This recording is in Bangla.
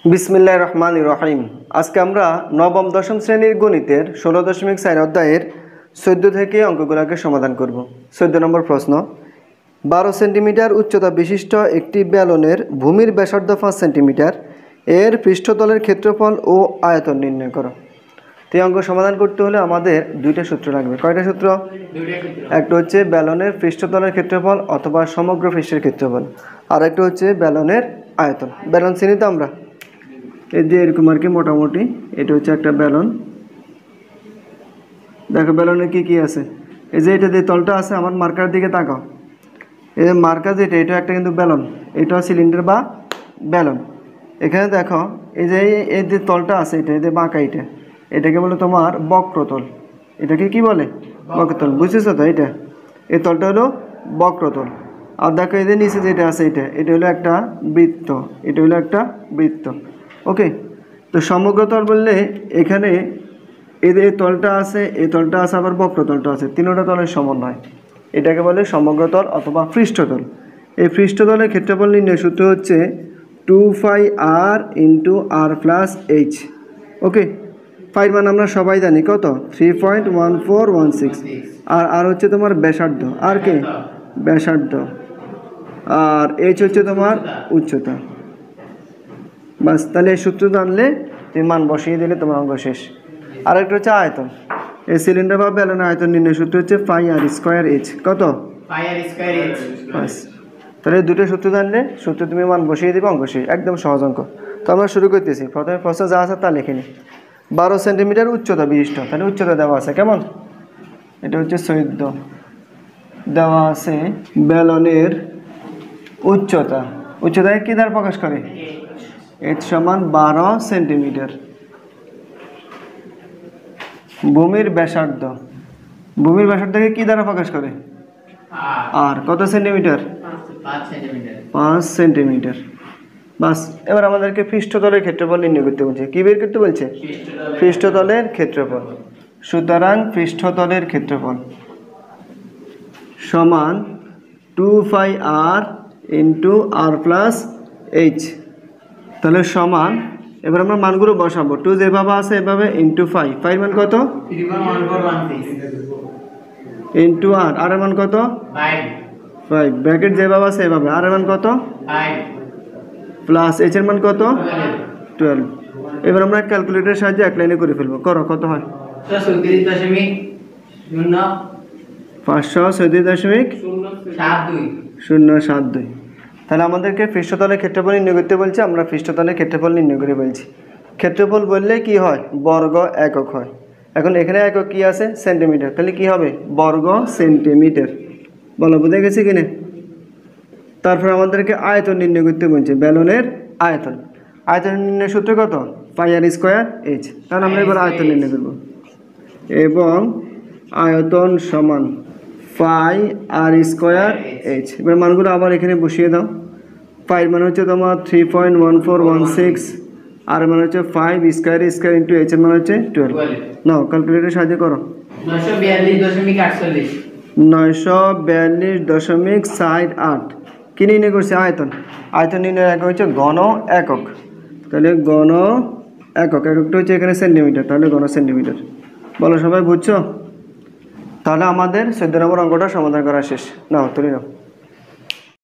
বিসমিল্লাহির রহমানির রহিম। আজকে আমরা নবম দশম শ্রেণীর গণিতের 16.4 অধ্যায়ের 14 থেকে অঙ্কগুলোকে সমাধান করব। 14 নম্বর প্রশ্ন, 12 সেন্টিমিটার উচ্চতা বিশিষ্ট একটি ব্যালনের ভূমির ব্যাসার্ধ 5 সেন্টিমিটার, এর পৃষ্ঠতলের ক্ষেত্রফল ও আয়তন নির্ণয় করো। তো এই অঙ্ক সমাধান করতে হলে আমাদের দুইটা সূত্র লাগবে। কয়টা সূত্র? একটা হচ্ছে ব্যালনের পৃষ্ঠতলের ক্ষেত্রফল অথবা সমগ্র পৃষ্ঠের ক্ষেত্রফল, আর একটা হচ্ছে ব্যালনের আয়তন। ব্যালন চিনি তো আমরা, এই যে এরকম আর কি মোটামুটি। এটা হচ্ছে একটা ব্যালন। দেখো ব্যালনে কি কি আছে। এই যে এটা যে তলটা আছে, আমার মার্কার দিকে তাকাও। এই যে মার্কার যেটা, এটা একটা কিন্তু ব্যালন, এটা সিলিন্ডার বা ব্যালন। এখানে দেখো এই যে এই যে তলটা আছে, এটা এই যে বাঁকা, এটাকে বলে তোমার বক্রতল। এটাকে কি বলে? বক্রতল। বুঝেছো তো? এটা এই তলটা হলো বক্রতল। আর দেখো এই যে নিচে যেটা আছে, এটা হলো একটা বৃত্ত, এটা হলো একটা বৃত্ত। ওকে, তো সমগ্রতল বললে এখানে এই যে তলটা আছে, এই তলটা আছে, আবার বক্রতলটা আছে, তিনটা তলের সমন্বয়, এটাকে বলে সমগ্রতল অথবা পৃষ্ঠতল। এই পৃষ্ঠতলের ক্ষেত্রফল নির্ণয় সূত্র হচ্ছে 2πr × r+h। ওকে, পাইর মান আমরা সবাই জানি কত? 3.1416। আর হচ্ছে তোমার ব্যাসার্ধ, আর কে? ব্যাসার্ধ। আর এইচ হচ্ছে তোমার উচ্চতা। বাস, তাহলে এই সূত্র জানলে তুমি মান বসিয়ে দিলে তোমার অঙ্ক শেষ। আর একটা হচ্ছে আয়তন। এই সিলিন্ডার বা ব্যালনের আয়তন নির্ণয় সূত্র হচ্ছে πr²h। কত? πr²h। বাস, তাহলে দুটো সূত্র জানলে সূত্র তুমি মান বসিয়ে দিবে, অঙ্ক শেষ। একদম সহজ অঙ্ক। তো আমরা শুরু করতেছি। প্রথমে প্রশ্ন যা আছে তা লিখে নিই। 12 সেন্টিমিটার উচ্চতা বিশিষ্ট, তাহলে উচ্চতা দেওয়া আছে কেমন? এটা হচ্ছে 14 দেওয়া আছে। ব্যালনের উচ্চতা, উচ্চতাকে কি দ্বারা প্রকাশ করে? h = 12 centimetre. ভূমির ব্যাসার্ধ, ভূমির ব্যাসার্ধকে কি দ্বারা প্রকাশ করে? আর কত সেন্টিমিটার? 5 সেন্টিমিটার। বাস, এবার আমাদেরকে পৃষ্ঠতলের ক্ষেত্রফল নির্ণয় করতে বলছে। কি বের করতে বলছে? পৃষ্ঠতলের ক্ষেত্রফল। সুতরাং পৃষ্ঠতলের ক্ষেত্রফল সমান 2πr × r+h। তাহলে সমান, এবার আমরা মানগুলো বসাবো। 2 যেভাবে আছে এভাবে, × 5। 5 মান কত? 3.1416। × r, আর এর মান কত? 5। ব্র্যাকেট যেভাবে আছে এভাবে, আর এর মান কত? 5 প্লাস h এর মান কত? 12। এবার আমরা ক্যালকুলেটরের সাহায্যে এক লাইনে করে ফেলবো। করো, কত হয়? 534.072। তাহলে আমাদেরকে পৃষ্ঠতলের ক্ষেত্রফল নির্ণয় করতে বলছে, আমরা পৃষ্ঠতলের ক্ষেত্রফল নির্ণয় করে বলছি। ক্ষেত্রফল বললে কি হয়? বর্গ একক হয়। এখন এখানে একক কি আছে? সেন্টিমিটার। তাহলে কি হবে? বর্গ সেন্টিমিটার। বলো, বুঝে গেছি কিনে? তারপর আমাদেরকে আয়তন নির্ণয় করতে বলছে, ব্যালনের আয়তন। আয়তন নির্ণয় সূত্র কত? πr²h। কারণ আমরা এবার আয়তন নির্ণয় করব, এবং আয়তন সমান πr²h। এবার মানগুলো আবার এখানে বসিয়ে দাও। পায়ের মান হচ্ছে তোমার 3.1416, আর মান হচ্ছে 5 স্কয়ার × h এর মান হচ্ছে 12। নাও ক্যালকুলেটরের সাহায্যে করো। 942.68। কি নির্ণয় করছে? আয়তন। আয়তন নির্ণয় একক হচ্ছে ঘন একক। তাহলে ঘন একক, এককটা হচ্ছে এখানে সেন্টিমিটার, তাহলে ঘন সেন্টিমিটার। বলো, সবাই বুঝছো? তাহলে আমাদের 14 নম্বর অঙ্কটা সমাধান করা শেষ। নাও তুলে নাও।